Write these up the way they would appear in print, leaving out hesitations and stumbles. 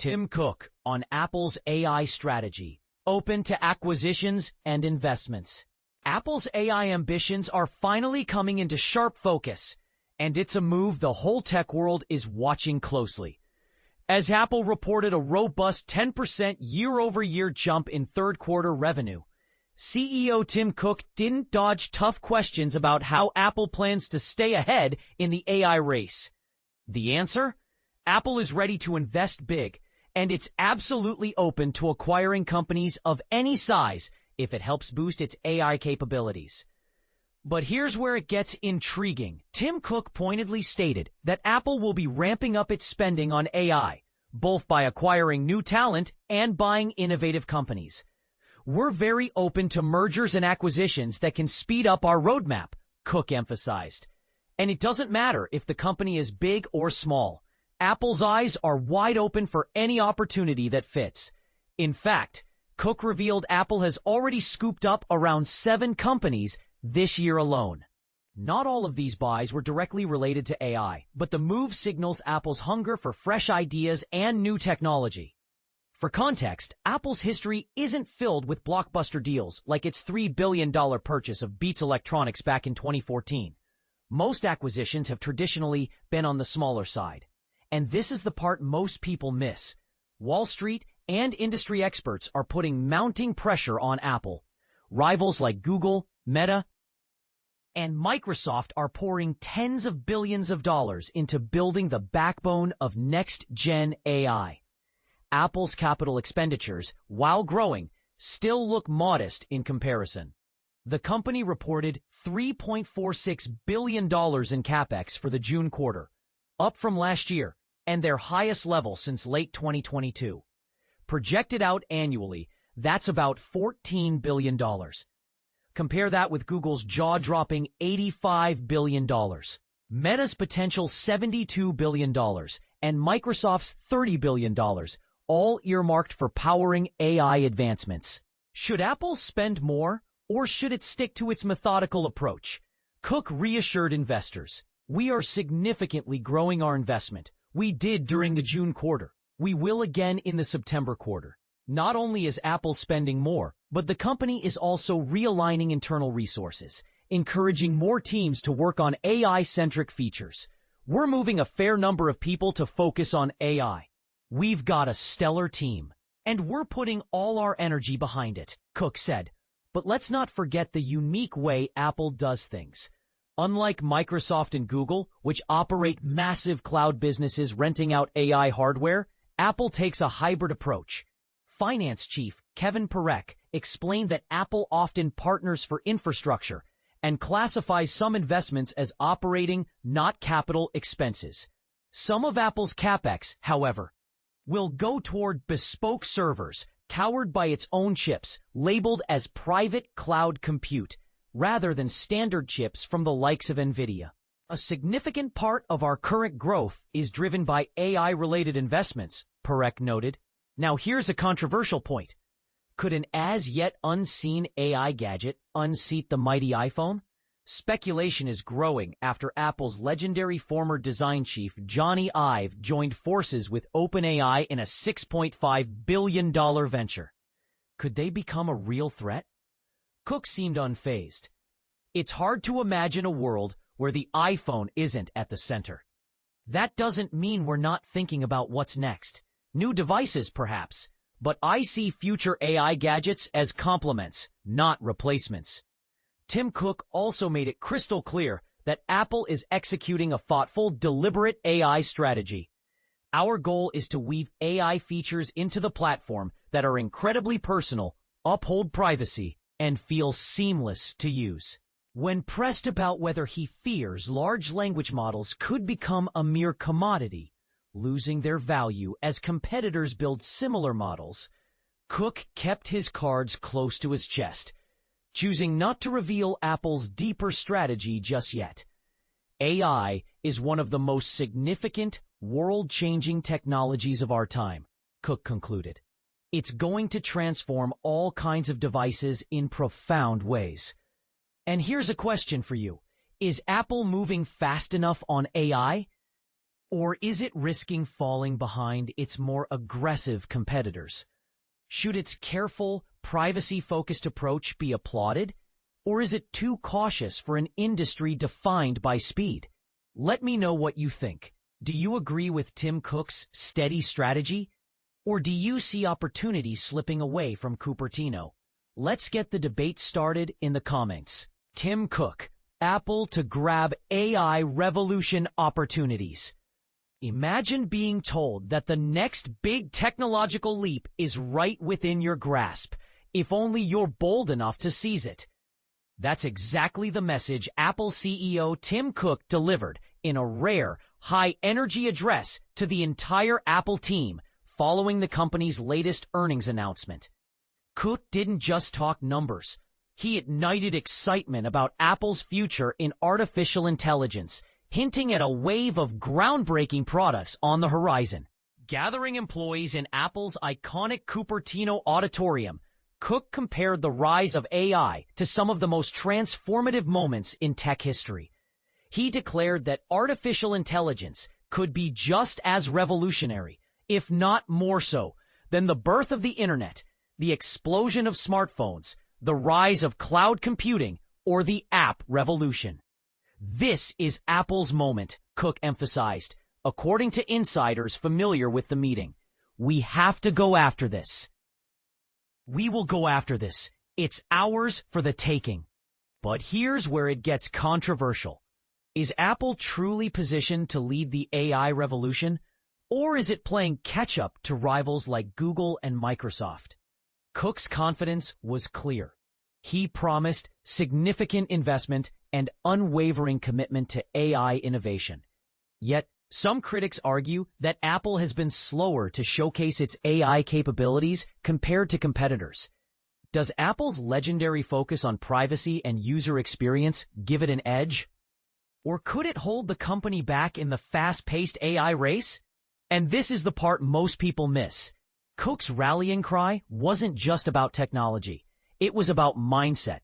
Tim Cook on Apple's AI strategy, open to acquisitions and investments. Apple's AI ambitions are finally coming into sharp focus, and it's a move the whole tech world is watching closely. As Apple reported a robust 10% year-over-year jump in third-quarter revenue, CEO Tim Cook didn't dodge tough questions about how Apple plans to stay ahead in the AI race. The answer? Apple is ready to invest big, and it's absolutely open to acquiring companies of any size if it helps boost its AI capabilities. But here's where it gets intriguing. Tim Cook pointedly stated that Apple will be ramping up its spending on AI, both by acquiring new talent and buying innovative companies. We're very open to mergers and acquisitions that can speed up our roadmap, Cook emphasized. And it doesn't matter if the company is big or small. Apple's eyes are wide open for any opportunity that fits. In fact, Cook revealed Apple has already scooped up around 7 companies this year alone. Not all of these buys were directly related to AI, but the move signals Apple's hunger for fresh ideas and new technology. For context, Apple's history isn't filled with blockbuster deals like its $3 billion purchase of Beats Electronics back in 2014. Most acquisitions have traditionally been on the smaller side. And this is the part most people miss. Wall Street and industry experts are putting mounting pressure on Apple. Rivals like Google, Meta, and Microsoft are pouring tens of billions of dollars into building the backbone of next-gen AI. Apple's capital expenditures, while growing, still look modest in comparison. The company reported $3.46 billion in capex for the June quarter, up from last year, and their highest level since late 2022. Projected out annually, that's about $14 billion. Compare that with Google's jaw-dropping $85 billion, Meta's potential $72 billion, and Microsoft's $30 billion, all earmarked for powering AI advancements. Should Apple spend more, or should it stick to its methodical approach? Cook reassured investors, "We are significantly growing our investment. We did during the June quarter. We will again in the September quarter." Not only is Apple spending more, but the company is also realigning internal resources, encouraging more teams to work on AI-centric features. "We're moving a fair number of people to focus on AI. We've got a stellar team, and we're putting all our energy behind it," Cook said. But let's not forget the unique way Apple does things. Unlike Microsoft and Google, which operate massive cloud businesses renting out AI hardware, Apple takes a hybrid approach. Finance chief Kevin Parekh explained that Apple often partners for infrastructure and classifies some investments as operating, not capital expenses. Some of Apple's capex, however, will go toward bespoke servers, powered by its own chips, labeled as private cloud compute, rather than standard chips from the likes of NVIDIA. A significant part of our current growth is driven by AI-related investments, Parekh noted. Now here's a controversial point. Could an as-yet unseen AI gadget unseat the mighty iPhone? Speculation is growing after Apple's legendary former design chief Johnny Ive joined forces with OpenAI in a $6.5 billion venture. Could they become a real threat? Cook seemed unfazed. "It's hard to imagine a world where the iPhone isn't at the center. That doesn't mean we're not thinking about what's next. New devices, perhaps. But I see future AI gadgets as complements, not replacements." Tim Cook also made it crystal clear that Apple is executing a thoughtful, deliberate AI strategy. "Our goal is to weave AI features into the platform that are incredibly personal, uphold privacy, and feel seamless to use." When pressed about whether he fears large language models could become a mere commodity, losing their value as competitors build similar models, Cook kept his cards close to his chest, choosing not to reveal Apple's deeper strategy just yet. AI is one of the most significant, world-changing technologies of our time, Cook concluded. It's going to transform all kinds of devices in profound ways. And here's a question for you. Is Apple moving fast enough on AI? Or is it risking falling behind its more aggressive competitors? Should its careful, privacy-focused approach be applauded? Or is it too cautious for an industry defined by speed? Let me know what you think. Do you agree with Tim Cook's steady strategy? Or do you see opportunity slipping away from Cupertino? Let's get the debate started in the comments. Tim Cook, Apple to grab AI revolution opportunities. Imagine being told that the next big technological leap is right within your grasp, if only you're bold enough to seize it. That's exactly the message Apple CEO Tim Cook delivered in a rare, high-energy address to the entire Apple team following the company's latest earnings announcement. Cook didn't just talk numbers. He ignited excitement about Apple's future in artificial intelligence, hinting at a wave of groundbreaking products on the horizon. Gathering employees in Apple's iconic Cupertino auditorium, Cook compared the rise of AI to some of the most transformative moments in tech history. He declared that artificial intelligence could be just as revolutionary, if not more so, than the birth of the internet, the explosion of smartphones, the rise of cloud computing, or the app revolution. This is Apple's moment, Cook emphasized, according to insiders familiar with the meeting. We have to go after this. We will go after this. It's ours for the taking. But here's where it gets controversial. Is Apple truly positioned to lead the AI revolution? Or is it playing catch-up to rivals like Google and Microsoft? Cook's confidence was clear. He promised significant investment and unwavering commitment to AI innovation. Yet, some critics argue that Apple has been slower to showcase its AI capabilities compared to competitors. Does Apple's legendary focus on privacy and user experience give it an edge? Or could it hold the company back in the fast-paced AI race? And this is the part most people miss. Cook's rallying cry wasn't just about technology. It was about mindset.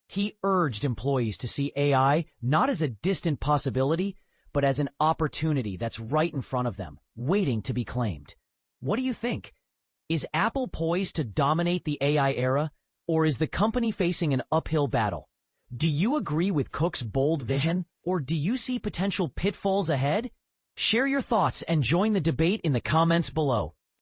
He urged employees to see AI not as a distant possibility, but as an opportunity that's right in front of them, waiting to be claimed. What do you think? Is Apple poised to dominate the AI era, or is the company facing an uphill battle? Do you agree with Cook's bold vision, or do you see potential pitfalls ahead? Share your thoughts and join the debate in the comments below.